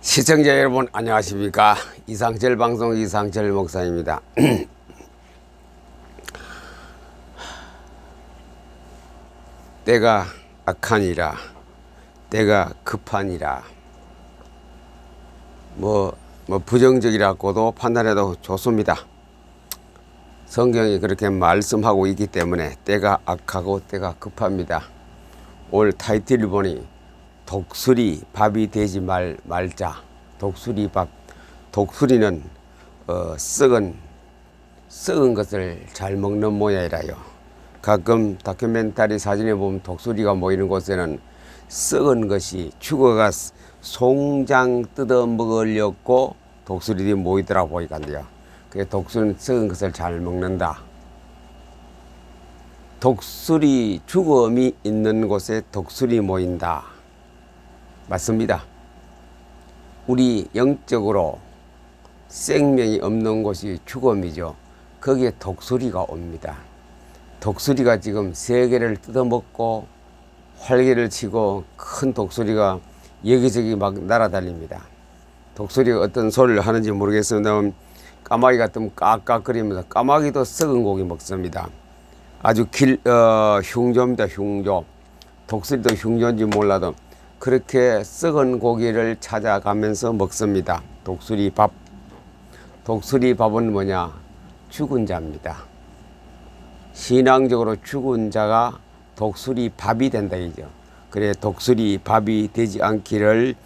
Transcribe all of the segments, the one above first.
시청자 여러분 안녕하십니까. 이상철 방송 이상철 목사입니다. 때가 악하니라 때가 급하니라 부정적이라고도 판단해도 좋습니다. 성경이 그렇게 말씀하고 있기 때문에 때가 악하고 때가 급합니다. 올 타이틀을 보니 독수리 밥이 되지 말자. 독수리 밥. 독수리는 썩은 것을 잘 먹는 모양이라요. 가끔 다큐멘터리 사진에 보면 독수리가 모이는 곳에는 썩은 것이 죽어가 송장 뜯어 먹으려고 독수리들이 모이더라고 보니까요. 그래서 독수리는 썩은 것을 잘 먹는다. 독수리 죽음이 있는 곳에 독수리 모인다. 맞습니다. 우리 영적으로 생명이 없는 곳이 죽음이죠. 거기에 독수리가 옵니다. 독수리가 지금 세계를 뜯어먹고 활개를 치고 큰 독수리가 여기저기 막 날아다닙니다. 독수리가 어떤 소리를 하는지 모르겠습니다만 까마귀 같으면 깍깍거리면서, 까마귀도 썩은 고기 먹습니다. 아주 흉조입니다. 흉조. 독수리도 흉조인지 몰라도 그렇게 썩은 고기를 찾아가면서 먹습니다. 독수리 밥. 독수리 밥은 뭐냐? 죽은 자입니다. 신앙적으로 죽은 자가 독수리 밥이 된다 이죠. 그래 독수리 밥이 되지 않기를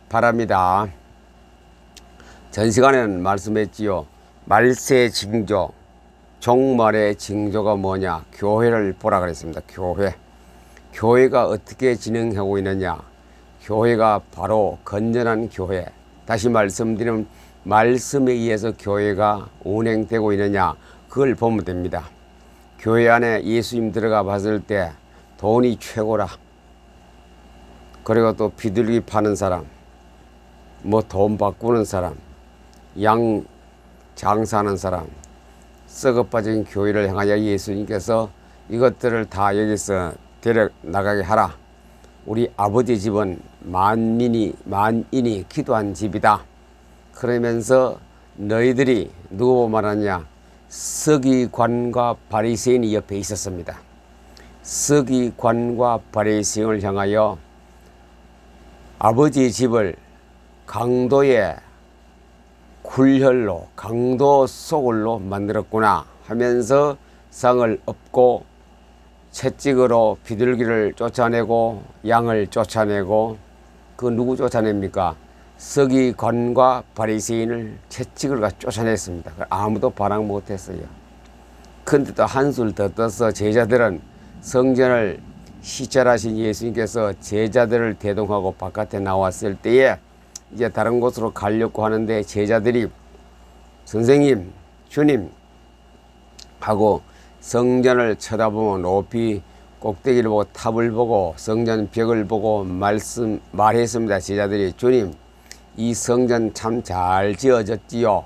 바랍니다. 전 시간에는 말씀했지요. 말세 징조, 종말의 징조가 뭐냐? 교회를 보라 그랬습니다. 교회가 어떻게 진행하고 있느냐? 교회가 바로 건전한 교회. 다시 말씀드리면 말씀에 의해서 교회가 운행되고 있느냐? 그걸 보면 됩니다. 교회 안에 예수님 들어가 봤을 때 돈이 최고라. 그리고 또 비둘기 파는 사람, 돈 바꾸는 사람, 양 장사하는 사람, 썩어 빠진 교회를 향하여 예수님께서 이것들을 다 여기서 데려 나가게 하라. 우리 아버지 집은 만인이 기도한 집이다. 그러면서 너희들이 누구 말하냐? 서기관과 바리새인이 옆에 있었습니다. 서기관과 바리새인을 향하여 아버지 집을 강도의 굴혈로, 강도 소굴로 만들었구나 하면서 상을 엎고 채찍으로 비둘기를 쫓아내고 양을 쫓아내고, 그 누구 쫓아냅니까? 서기관과 바리새인을 채찍으로 쫓아냈습니다. 아무도 반항 못했어요. 근데 또 한술 더 떠서 제자들은 성전을 시찰하신 예수님께서 제자들을 대동하고 바깥에 나왔을 때에 이제 다른 곳으로 가려고 하는데 제자들이 선생님, 주님 하고 성전을 쳐다보면 높이 꼭대기를 보고 탑을 보고 성전 벽을 보고 말했습니다. 제자들이 주님, 이 성전 참 잘 지어졌지요.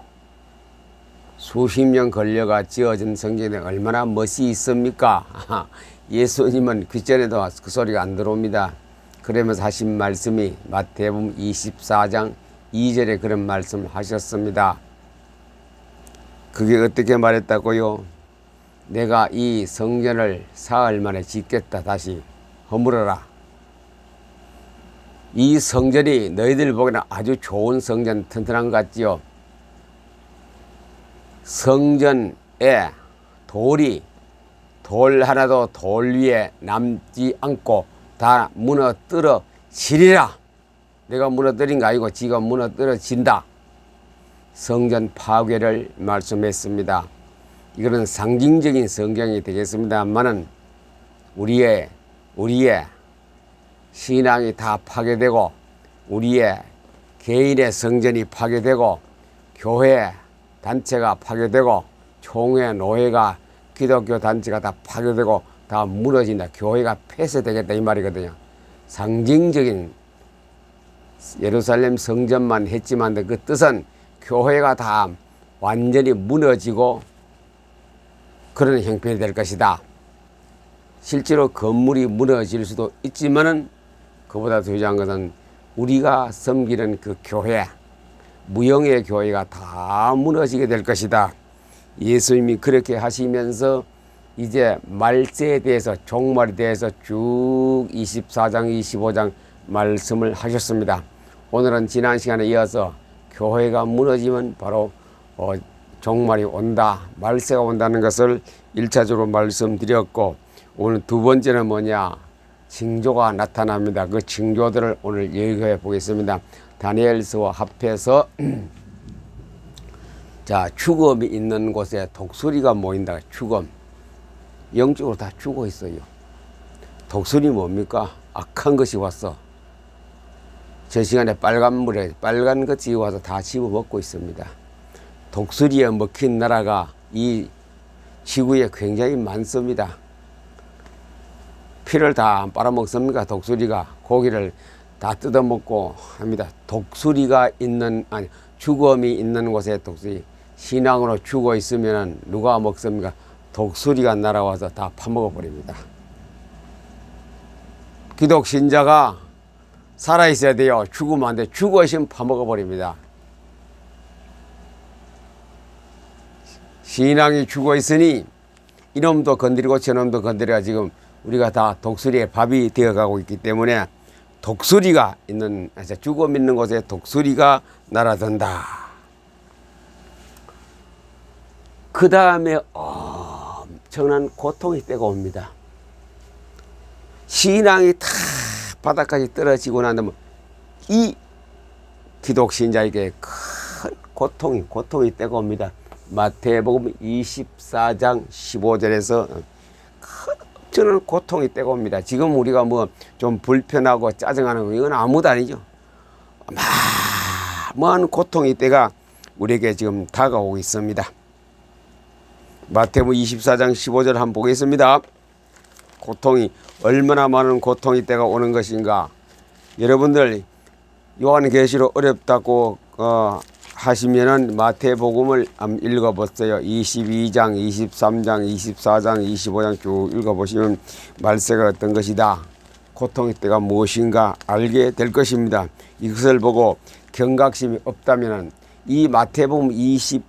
수십 년 걸려가 지어진 성전에 얼마나 멋이 있습니까? 예수님은 그 전에도 그 소리가 안 들어옵니다. 그러면서 하신 말씀이 마태복음 24장 2절에 그런 말씀을 하셨습니다. 그게 어떻게 말했다고요? 내가 이 성전을 사흘 만에 짓겠다. 다시 허물어라. 이 성전이 너희들 보기에는 아주 좋은 성전, 튼튼한 것 같지요? 성전에 돌 하나도 돌 위에 남지 않고 다 무너뜨려 지리라. 내가 무너뜨린 거 아니고 지가 무너뜨려진다. 성전 파괴를 말씀했습니다. 이거는 상징적인 성경이 되겠습니다만은 우리의 신앙이 다 파괴되고 우리의 개인의 성전이 파괴되고 교회 단체가 파괴되고 총회 노회가 기독교 단체가 다 파괴되고 다 무너진다. 교회가 폐쇄되겠다 이 말이거든요. 상징적인 예루살렘 성전만 했지만 그 뜻은 교회가 다 완전히 무너지고 그런 형편이 될 것이다. 실제로 건물이 무너질 수도 있지만은 그보다 더 중요한 것은 우리가 섬기는 그 교회, 무형의 교회가 다 무너지게 될 것이다. 예수님이 그렇게 하시면서 이제 말세에 대해서, 종말에 대해서 쭉 24장, 25장 말씀을 하셨습니다. 오늘은 지난 시간에 이어서 교회가 무너지면 바로 종말이 온다, 말세가 온다는 것을 1차적으로 말씀드렸고, 오늘 두 번째는 뭐냐? 징조가 나타납니다. 그 징조들을 오늘 얘기해 보겠습니다. 다니엘서와 합해서 자, 죽음이 있는 곳에 독수리가 모인다. 죽음. 영적으로 다 죽어 있어요. 독수리 뭡니까? 악한 것이 왔어. 저 시간에 빨간 물에 빨간 것이 와서 다 집어 먹고 있습니다. 독수리에 먹힌 나라가 이 지구에 굉장히 많습니다. 피를 다 빨아먹습니까? 독수리가 고기를 다 뜯어먹고 합니다. 독수리가 있는, 아니, 죽음이 있는 곳에 독수리, 신앙으로 죽어 있으면 누가 먹습니까? 독수리가 날아와서 다 파먹어 버립니다. 기독 신자가 살아 있어야 돼요. 죽으면 안 돼. 죽어 있으면 파먹어 버립니다. 신앙이 죽어 있으니 이놈도 건드리고 저놈도 건드려가 지금 우리가 다 독수리의 밥이 되어가고 있기 때문에 독수리가 있는, 죽음 있는 곳에 독수리가 날아든다. 그 다음에 엄청난 고통이 때가 옵니다. 신앙이 다 바닥까지 떨어지고 나면 이 기독신자에게 큰 고통이 때가 옵니다. 마태복음 24장 15절에서 엄청난 고통이 때가 옵니다. 지금 우리가 뭐 좀 불편하고 짜증하는 거 이건 아무도 아니죠. 어마어마한 고통이 때가 우리에게 지금 다가오고 있습니다. 마태복음 24장 15절 한번 보겠습니다. 고통이 얼마나 많은 고통이 때가 오는 것인가. 여러분들 요한계시록 어렵다고 하시면은 마태복음을 한번 읽어보세요. 22장, 23장, 24장, 25장 쭉 읽어보시면 말세가 어떤 것이다, 고통의 때가 무엇인가 알게 될 것입니다. 이것을 보고 경각심이 없다면은 이 마태복음 22장,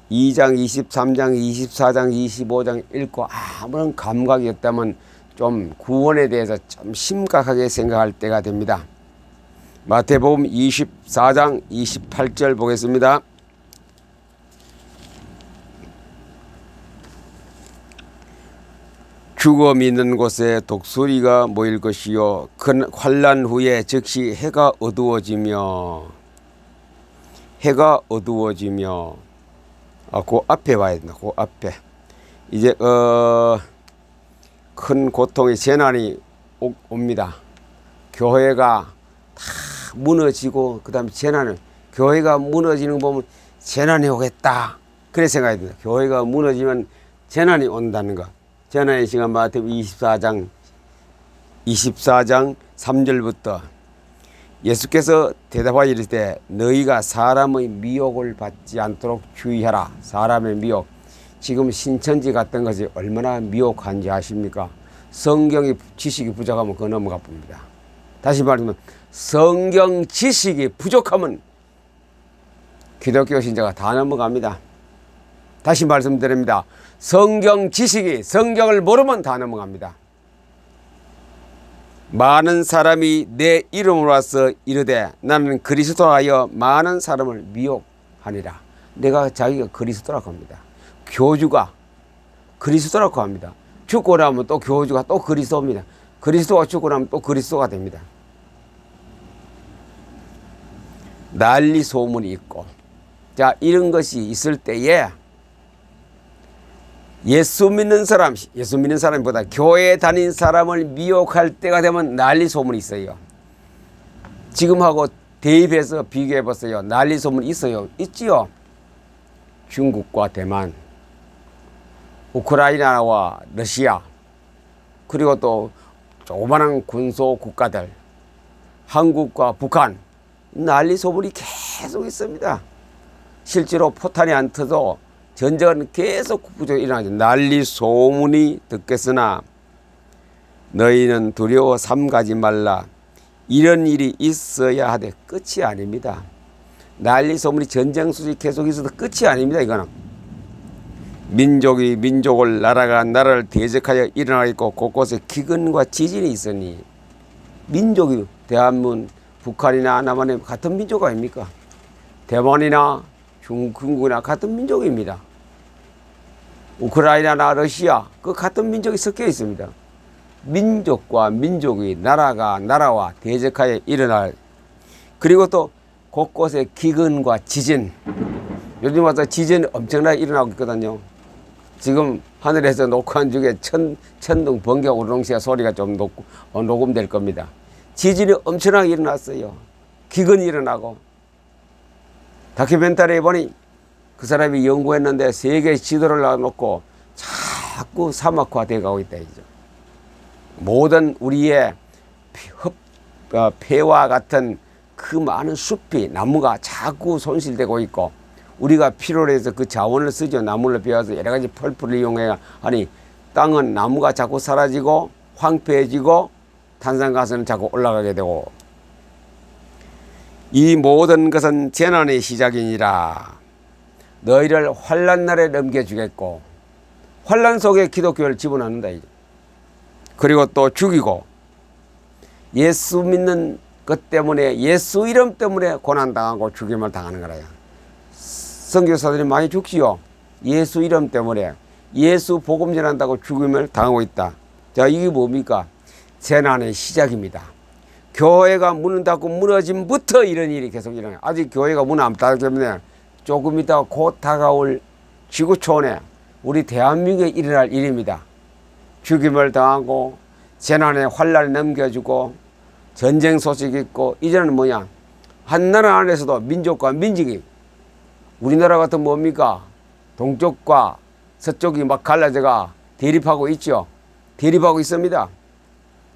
23장, 24장, 25장 읽고 아무런 감각이 없다면 좀 구원에 대해서 좀 심각하게 생각할 때가 됩니다. 마태복음 24장 28절 보겠습니다. 죽음이 있는 곳에 독수리가 모일 것이요 큰 환난 후에 즉시 해가 어두워지며 그 앞에 봐야 된다. 그 앞에 이제 큰 고통의 재난이 옵니다. 교회가 다 무너지고 그 다음에 재난을, 교회가 무너지는 거 보면 재난이 오겠다 그래 생각이 듭니다. 교회가 무너지면 재난이 온다는 거. 재난의 시간 마태복음 24장 3절부터 예수께서 대답하여 이르시되 너희가 사람의 미혹을 받지 않도록 주의하라. 사람의 미혹, 지금 신천지 같은 것이 얼마나 미혹한지 아십니까? 성경이 지식이 부족하면 그거 넘어가 봅니다. 다시 말하면 성경 지식이 부족하면 기독교 신자가 다 넘어갑니다. 다시 말씀드립니다. 성경 지식이, 성경을 모르면 다 넘어갑니다. 많은 사람이 내 이름으로 와서 이르되 나는 그리스도하여 많은 사람을 미혹하니라. 내가 자기가 그리스도라고 합니다. 교주가 그리스도라고 합니다. 죽고 나면 또 교주가 또 그리스도입니다. 그리스도가 죽고 나면 또 그리스도가 됩니다. 난리 소문이 있고, 자, 이런 것이 있을 때에 예수 믿는 사람보다 교회에 다닌 사람을 미혹할 때가 되면 난리 소문이 있어요. 지금하고 대입해서 비교해 보세요. 난리 소문 있어요? 있지요. 중국과 대만, 우크라이나와 러시아, 그리고 또 조그마한 군소 국가들, 한국과 북한, 난리 소문이 계속 있습니다. 실제로 포탄이 안 터도 전쟁은 계속 국부적으로 일어나죠. 난리 소문이 듣겠으나 너희는 두려워 삼가지 말라. 이런 일이 있어야 하되 끝이 아닙니다. 난리 소문이 전쟁 소식이 계속 있어도 끝이 아닙니다. 이거는 민족이 민족을, 나라가 나라를 대적하여 일어나겠고 곳곳에 기근과 지진이 있으니 민족이 대한민국, 북한이나 남한이 같은 민족 아닙니까? 대만이나 중국이나 같은 민족입니다. 우크라이나나 러시아 그 같은 민족이 섞여 있습니다. 민족과 민족이, 나라가 나라와 대적하여 일어날, 그리고 또 곳곳에 기근과 지진, 요즘 와서 지진이 엄청나게 일어나고 있거든요. 지금 하늘에서 녹화한 중에 천둥, 번개, 우렁시가 소리가 좀 녹음될 겁니다. 지진이 엄청나게 일어났어요. 기근이 일어나고, 다큐멘터리에 보니 그 사람이 연구했는데 세계 지도를 놔놓고 자꾸 사막화 되어가고 있다 이죠. 모든 우리의 폐와 같은 그 많은 숲이, 나무가 자꾸 손실되고 있고, 우리가 필요로 해서 그 자원을 쓰죠. 나무를 베어서 여러 가지 펄프를 이용해 하니 땅은 나무가 자꾸 사라지고 황폐해지고 탄산가스는 자꾸 올라가게 되고, 이 모든 것은 재난의 시작이니라. 너희를 환난 날에 넘겨주겠고, 환난 속에 기독교를 집어넣는다 이제. 그리고 또 죽이고, 예수 믿는 것 때문에, 예수 이름 때문에 고난당하고 죽임을 당하는 거라요. 선교사들이 많이 죽지요. 예수 이름 때문에, 예수 복음 전한다고 죽임을 당하고 있다. 자, 이게 뭡니까? 재난의 시작입니다. 교회가 문을 닫고 무너짐부터 이런 일이 계속 일어나요. 아직 교회가 문 안 닫기 때문에 조금 있다가 곧 다가올 지구촌에 우리 대한민국에 일어날 일입니다. 죽임을 당하고 재난의 환란을 넘겨주고 전쟁 소식이 있고, 이제는 뭐냐, 한 나라 안에서도 민족과 민족이, 우리나라 같은 뭡니까, 동쪽과 서쪽이 막 갈라져가 대립하고 있죠. 대립하고 있습니다.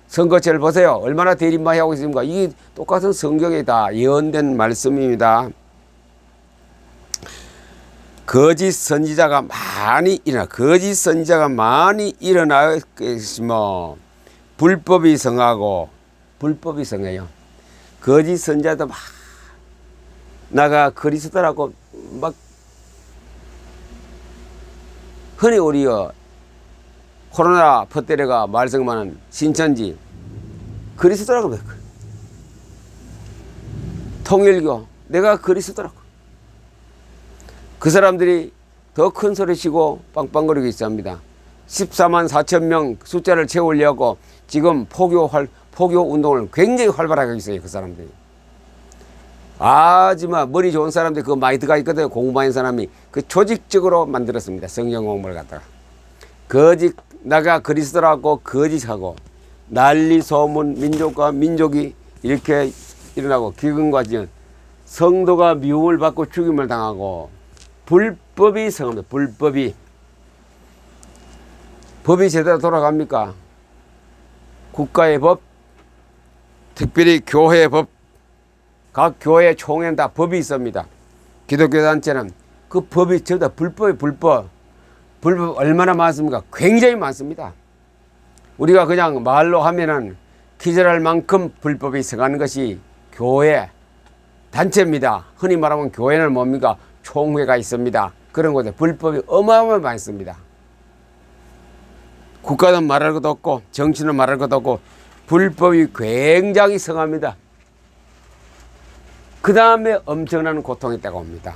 선거철 보세요. 얼마나 대립만 하고 있습니까? 이게 똑같은 성경에 다 예언된 말씀입니다. 거짓 선지자가 많이 일어나 뭐 불법이 성하고, 불법이 성해요. 거짓 선지자도 막 나가 그리스도라고 막, 흔히 우리 코로나 퍼때려가 말썽하는 신천지 그리스도라고 그래. 통일교 내가 그리스도라고. 그 사람들이 더 큰 소리 치고 빵빵거리고 있습니다. 14만 4천 명 숫자를 채우려고 지금 포교 운동을 굉장히 활발하게 하고 있어요. 그 사람들이. 하지만 머리 좋은 사람들이 그거 많이 들어가 있거든요. 공부 많은 사람이 그 조직적으로 만들었습니다. 성경 공부를 갖다가. 거짓, 나가 그리스도라고 거짓하고, 난리 소문, 민족과 민족이 이렇게 일어나고, 기근과 지연, 성도가 미움을 받고 죽임을 당하고, 불법이 성합니다. 법이 제대로 돌아갑니까? 국가의 법, 특별히 교회의 법, 각 교회 총회는 다 법이 있습니다. 기독교 단체는 그 법이 전부 다 불법 얼마나 많습니까? 굉장히 많습니다. 우리가 그냥 말로 하면은 기절할 만큼 불법이 성하는 것이 교회 단체입니다. 흔히 말하면 교회는 뭡니까? 총회가 있습니다. 그런 곳에 불법이 어마어마하게 많습니다. 국가는 말할 것도 없고 정치는 말할 것도 없고 불법이 굉장히 성합니다. 그 다음에 엄청난 고통이 있다고 옵니다.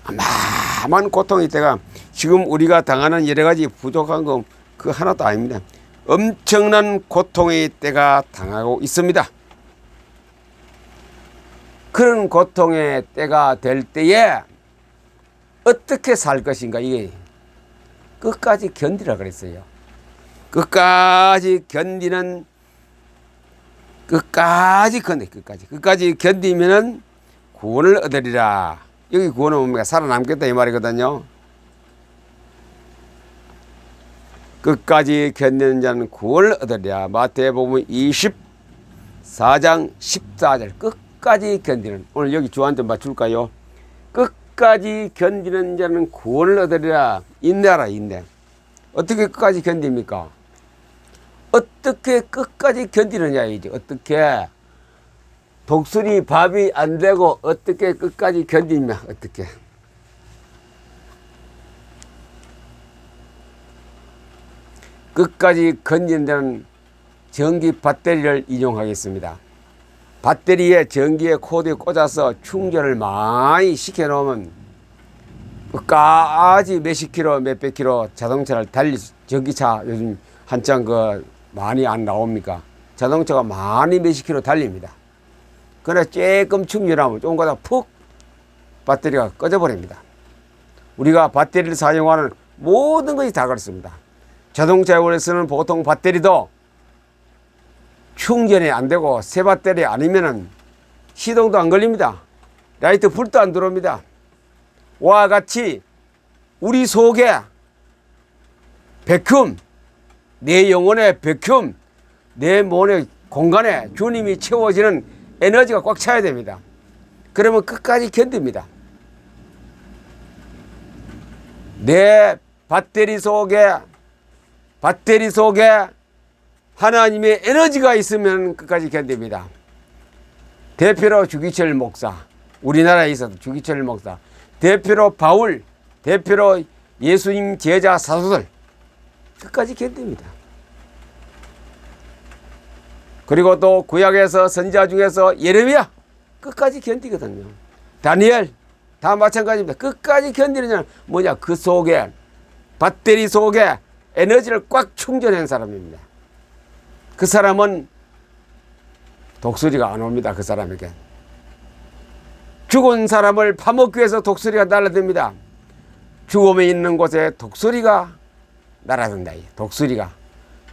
어마어마한 고통이 있다가, 지금 우리가 당하는 여러 가지 부족한 거 그 하나도 아닙니다. 엄청난 고통의 때가 당하고 있습니다. 그런 고통의 때가 될 때에 어떻게 살 것인가, 이게 끝까지 견디라 그랬어요. 끝까지 견디면은 구원을 얻으리라. 여기 구원은 뭡니까? 살아남겠다 이 말이거든요. 끝까지 견디는 자는 구원을 얻으리라. 마태복음 24장 14절. 끝까지 견디는, 오늘 여기 주안 좀 맞출까요? 끝까지 견디는 자는 구원을 얻으리라. 인내하라, 인내. 어떻게 끝까지 견딥니까? 어떻게 끝까지 견디느냐 이제. 어떻게 독수리 밥이 안 되고 어떻게 끝까지 견디냐, 어떻게. 끝까지 견딘다는 전기 배터리를 이용하겠습니다. 배터리에 전기에 코드에 꽂아서 충전을 많이 시켜놓으면 끝까지 몇십 킬로, 몇백 킬로 자동차를 전기차 요즘 한창 많이 안 나옵니까? 자동차가 많이 몇십 킬로 달립니다. 그러나 조금 충전하면 조금 가다가 푹 배터리가 꺼져버립니다. 우리가 배터리를 사용하는 모든 것이 다 그렇습니다. 자동차에 쓰는 보통 배터리도 충전이 안 되고 새 배터리 아니면은 시동도 안 걸립니다. 라이트 불도 안 들어옵니다. 와 같이 우리 속에 백흠, 내 영혼의 백흠, 내 몸의 공간에 주님이 채워지는 에너지가 꽉 차야 됩니다. 그러면 끝까지 견딥니다. 내 배터리 속에 하나님의 에너지가 있으면 끝까지 견딥니다. 대표로 주기철 목사, 우리나라에 있어도 주기철 목사, 대표로 바울, 대표로 예수님 제자 사도들 끝까지 견딥니다. 그리고 또 구약에서 선지자 중에서 예레미야 끝까지 견디거든요. 다니엘 다 마찬가지입니다. 끝까지 견디는 자는 뭐냐? 그 속에 배터리 속에 에너지를 꽉 충전한 사람입니다. 그 사람은 독수리가 안 옵니다. 그 사람에게. 죽은 사람을 파먹기 위해서 독수리가 날아듭니다. 죽음이 있는 곳에 독수리가 날아든다. 독수리가.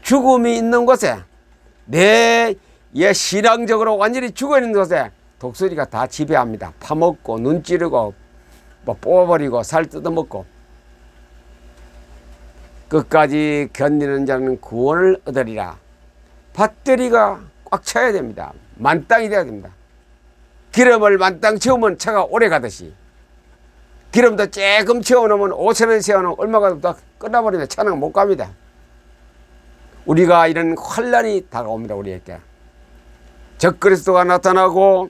죽음이 있는 곳에 내 신앙적으로 완전히 죽어있는 곳에 독수리가 다 지배합니다. 파먹고 눈 찌르고 뭐 뽑아버리고 살 뜯어먹고. 끝까지 견디는 자는 구원을 얻으리라. 배터리가 꽉 차야 됩니다. 만땅이 돼야 됩니다. 기름을 만땅 채우면 차가 오래 가듯이 기름도 조금 채워놓으면 5,000원 채워놓으면 얼마가 다 끝나버리면 차는 못 갑니다. 우리가 이런 환란이 다가옵니다. 우리에게 적그리스도가 나타나고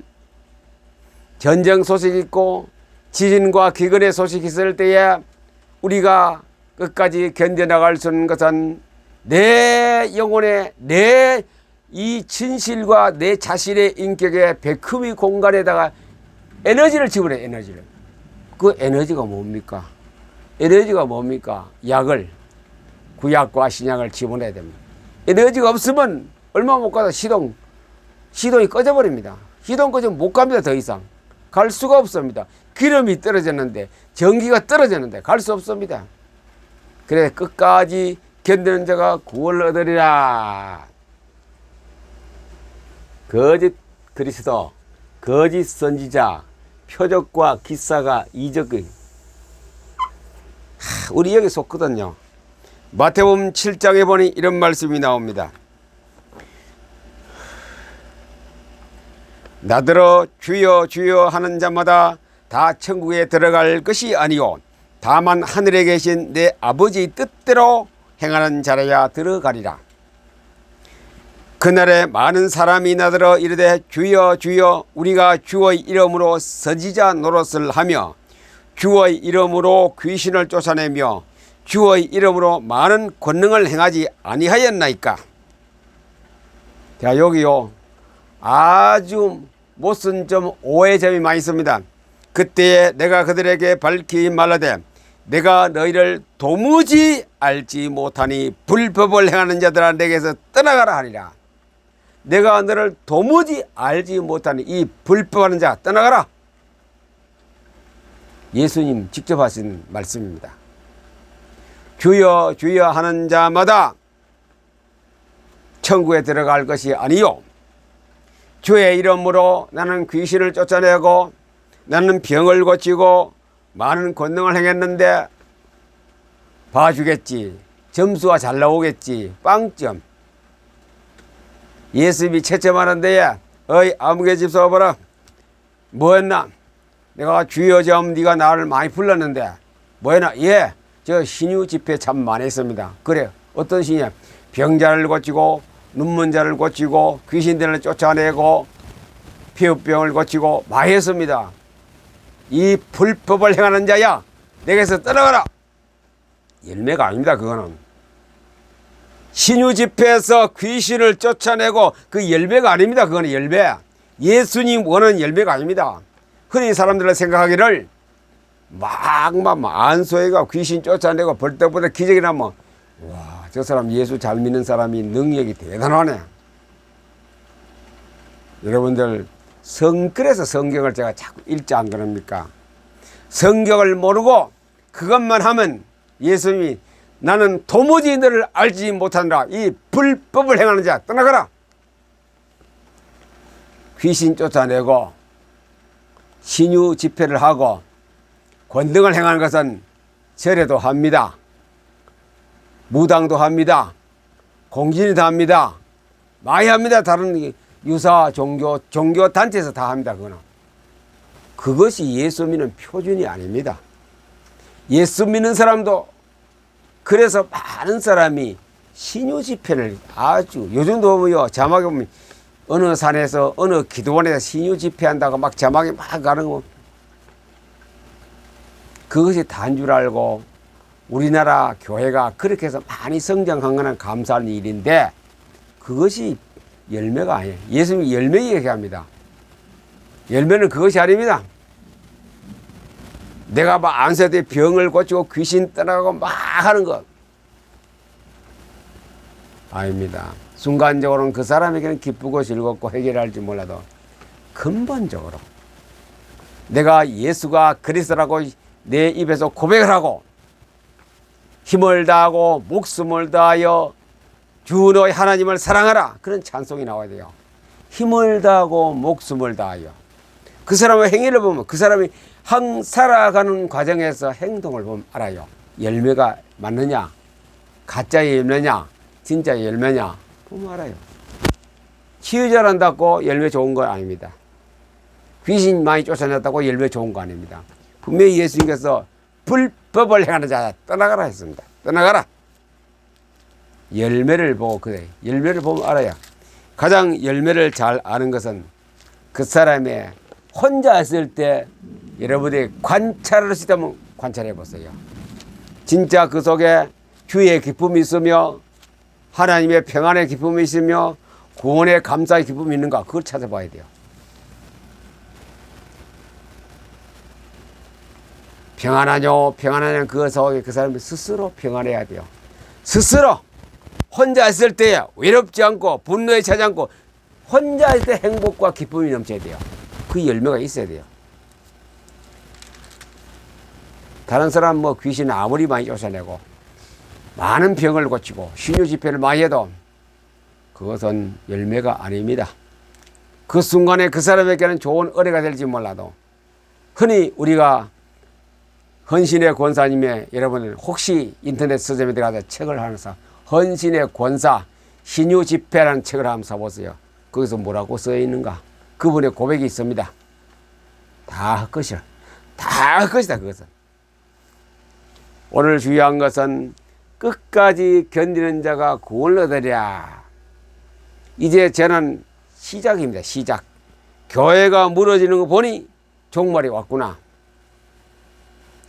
전쟁 소식이 있고 지진과 기근의 소식이 있을 때에 우리가 끝까지 견뎌나갈 수 있는 것은 내 영혼의 내 이 진실과 내 자신의 인격의 백흠이 공간에다가 에너지를 집어넣어요. 에너지를. 그 에너지가 뭡니까? 에너지가 뭡니까? 약을 구약과 신약을 집어넣어야 됩니다. 에너지가 없으면 얼마 못 가다 시동이 꺼져버립니다. 시동 꺼지면 못 갑니다. 더 이상 갈 수가 없습니다. 기름이 떨어졌는데 전기가 떨어졌는데 갈 수 없습니다. 그래 끝까지 견디는 자가 구원을 얻으리라. 거짓 그리스도, 거짓 선지자, 표적과 기사가 이적의 우리 여기 속거든요. 마태복음 7장에 보니 이런 말씀이 나옵니다. 나더러 주여 주여 하는 자마다 다 천국에 들어갈 것이 아니요 다만 하늘에 계신 내 아버지 뜻대로 행하는 자라야 들어가리라. 그날에 많은 사람이 나더러 이르되 주여 주여 우리가 주의 이름으로 선지자 노릇을 하며 주의 이름으로 귀신을 쫓아내며 주의 이름으로 많은 권능을 행하지 아니하였나이까. 자, 여기요 아주 못쓴 점 오해 점이 많이 있습니다. 그때에 내가 그들에게 밝히 말하되 내가 너희를 도무지 알지 못하니 불법을 행하는 자들아 내게서 떠나가라 하리라. 내가 너를 도무지 알지 못하니 이 불법하는 자 떠나가라. 예수님 직접 하신 말씀입니다. 주여 주여 하는 자마다 천국에 들어갈 것이 아니요 주의 이름으로 나는 귀신을 쫓아내고 나는 병을 고치고 많은 권능을 행했는데 봐주겠지. 점수가 잘 나오겠지. 빵점. 예수님이 채점하는 데에 어이 아무개 집사 와봐라. 뭐했나? 내가 주여 좀 네가 나를 많이 불렀는데 뭐했나? 예, 저 신유 집회 참 많이 했습니다. 그래, 어떤 신이야? 병자를 고치고 눈먼 자를 고치고 귀신들을 쫓아내고 피부병을 고치고 많이 했습니다. 이 불법을 행하는 자야, 내게서 떠나가라. 열매가 아닙니다. 그거는 신유 집회에서 귀신을 쫓아내고 그 열매가 아닙니다. 그거는 열매. 예수님 원하는 열매가 아닙니다. 흔히 사람들은 생각하기를 안수해가 귀신 쫓아내고 벌떡벌떡 기적이 나면 와, 저 사람 예수 잘 믿는 사람이 능력이 대단하네. 여러분들 그래서 성경을 제가 자꾸 읽지 안 그럽니까? 성경을 모르고 그것만 하면 예수님이 나는 도무지 너를 알지 못한다. 이 불법을 행하는 자 떠나가라. 귀신 쫓아내고 신유 집회를 하고 권능을 행하는 것은 절에도 합니다. 무당도 합니다. 공진이도 합니다. 많이 합니다. 다른 유사 종교 단체에서 다 합니다. 그것이 예수 믿는 표준이 아닙니다. 예수 믿는 사람도 그래서 많은 사람이 신유 집회를 아주 요즘도 보면 자막에 보면 어느 산에서 어느 기도원에서 신유 집회한다고 막 자막에 막 가는 거 그것이 다인 줄 알고 우리나라 교회가 그렇게 해서 많이 성장한 것은 감사한 일인데 그것이 열매가 아니에요. 예수님이 열매 얘기합니다. 열매는 그것이 아닙니다. 내가 막 안수할 병을 고치고 귀신 떠나가고 막 하는 것 아닙니다. 순간적으로는 그 사람에게는 기쁘고 즐겁고 해결할지 몰라도 근본적으로 내가 예수가 그리스도라고 내 입에서 고백을 하고 힘을 다하고 목숨을 다하여 주 너의 하나님을 사랑하라. 그런 찬송이 나와야 돼요. 힘을 다하고 목숨을 다하여. 그 사람의 행위를 보면 그 사람이 살아가는 과정에서 행동을 보면 알아요. 열매가 맞느냐 가짜의 열매냐 진짜의 열매냐 보면 알아요. 치유 잘한다고 열매 좋은 건 아닙니다. 귀신 많이 쫓아냈다고 열매 좋은 거 아닙니다. 분명히 예수님께서 불법을 행하는 자 떠나가라 했습니다. 떠나가라. 열매를 보고 그래. 열매를 보면 알아야. 가장 열매를 잘 아는 것은 그 사람의 혼자 있을 때 여러분이 관찰할 수 있다면 관찰해 보세요. 진짜 그 속에 주의 기쁨이 있으며 하나님의 평안의 기쁨이 있으며 구원의 감사의 기쁨이 있는가 그걸 찾아봐야 돼요. 평안하뇨 평안하냐 그 속에 그 사람이 스스로 평안해야 돼요. 스스로 혼자 있을 때 외롭지 않고 분노에 차지 않고 혼자 있을 때 행복과 기쁨이 넘쳐야 돼요. 그 열매가 있어야 돼요. 다른 사람 뭐 귀신 아무리 많이 쫓아내고 많은 병을 고치고 신유 집회를 많이 해도 그것은 열매가 아닙니다. 그 순간에 그 사람에게는 좋은 의뢰가 될지 몰라도 흔히 우리가 헌신의 권사님의 여러분 혹시 인터넷 서점에 들어가서 책을 하나 사 헌신의 권사 신유 집회라는 책을 한번 사보세요. 거기서 뭐라고 써 있는가? 그분의 고백이 있습니다. 다 헛것이라. 다 헛것이다 그것은. 오늘 중요한 것은 끝까지 견디는 자가 구원을 얻으랴. 이제 저는 시작입니다. 시작. 교회가 무너지는 거 보니 종말이 왔구나.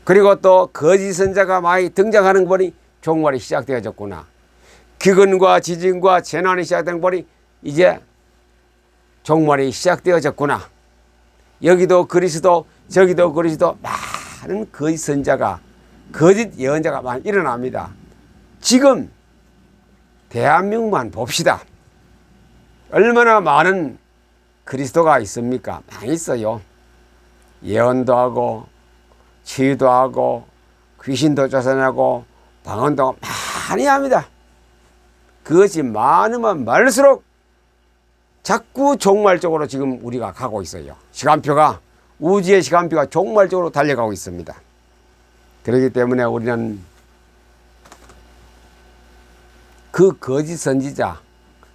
그리고 또 거짓 선자가 많이 등장하는 거 보니 종말이 시작되어졌구나. 기근과 지진과 재난이 시작된 거 보니 이제 종말이 시작되어졌구나. 여기도 그리스도 저기도 그리스도 많은 거짓 선자가 거짓 예언자가 많이 일어납니다. 지금 대한민국만 봅시다. 얼마나 많은 그리스도가 있습니까? 많이 있어요. 예언도 하고 치유도 하고 귀신도 쫓아내고 방언도 많이 합니다. 그것이 많으면 많을수록 자꾸 종말적으로 지금 우리가 가고 있어요. 시간표가 우주의 시간표가 종말적으로 달려가고 있습니다. 그렇기 때문에 우리는 그 거짓 선지자,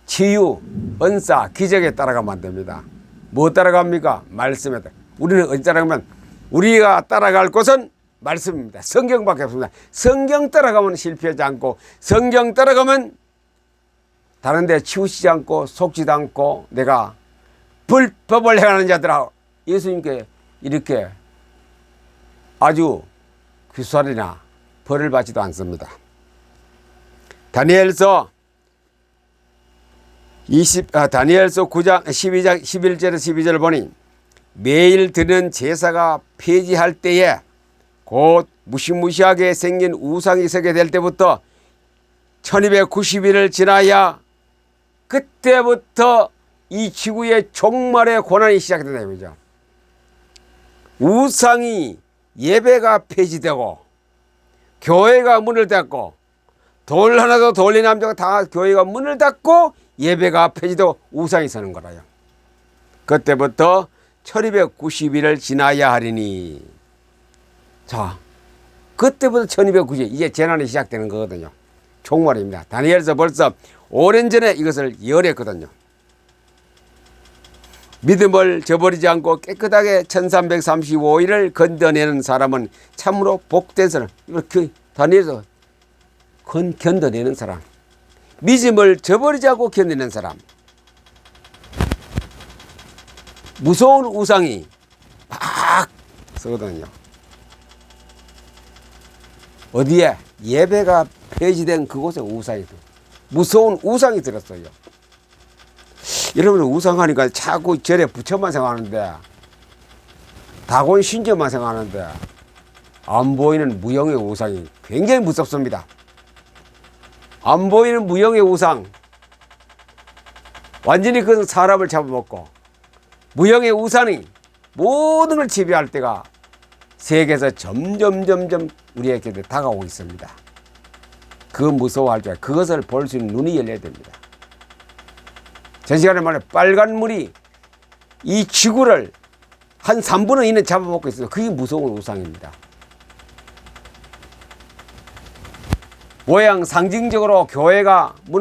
치유, 은사, 기적에 따라가면 안 됩니다. 뭐 따라갑니까? 말씀에 따라. 우리는 어디 따라가면 우리가 따라갈 곳은 말씀입니다. 성경밖에 없습니다. 성경 따라가면 실패하지 않고 성경 따라가면 다른 데 치우치지 않고 속지도 않고 내가 불법을 행하는 자들아, 예수님께 이렇게 아주 귀살이나 벌을 받지도 않습니다. 다니엘서 9장 12장 11절에 12절을 보니 매일 드는 제사가 폐지할 때에 곧 무시무시하게 생긴 우상이 서게 될 때부터 1290일을 지나야 그때부터 이 지구의 종말의 고난이 시작된다 이거죠. 우상이 예배가 폐지되고 교회가 문을 닫고 돌 하나도 돌린 남자가 다 교회가 문을 닫고 예배가 폐지되고 우상이 서는 거라요. 그때부터 1290일을 지나야 하리니. 자, 그때부터 1290일 이제 재난이 시작되는 거거든요. 종말입니다. 다니엘서 벌써 오랜 전에 이것을 예언했거든요. 믿음을 저버리지 않고 깨끗하게 1335일을 건져내는 사람은 참으로 복된 사람. 이렇게 다니엘서 견뎌내는 사람. 믿음을 저버리지 않고 견디는 사람. 무서운 우상이 막 서거든요. 어디에? 예배가 폐지된 그곳에 우상이 들어. 무서운 우상이 들었어요. 여러분 우상하니까 자꾸 절에 부처만 생각하는데 다곤 신전만 생각하는데 안 보이는 무형의 우상이 굉장히 무섭습니다. 안 보이는 무형의 우상, 완전히 그 사람을 잡아먹고 무형의 우상이 모든 걸 지배할 때가 세계에서 점점 우리에게 다가오고 있습니다. 그 무서워할 줄 그것을 볼 수 있는 눈이 열려야 됩니다. 전 시간에 말해 빨간 물이 이 지구를 한 3분의 2는 잡아먹고 있어요. 그게 무서운 우상입니다. 모양 상징적으로 교회가 문을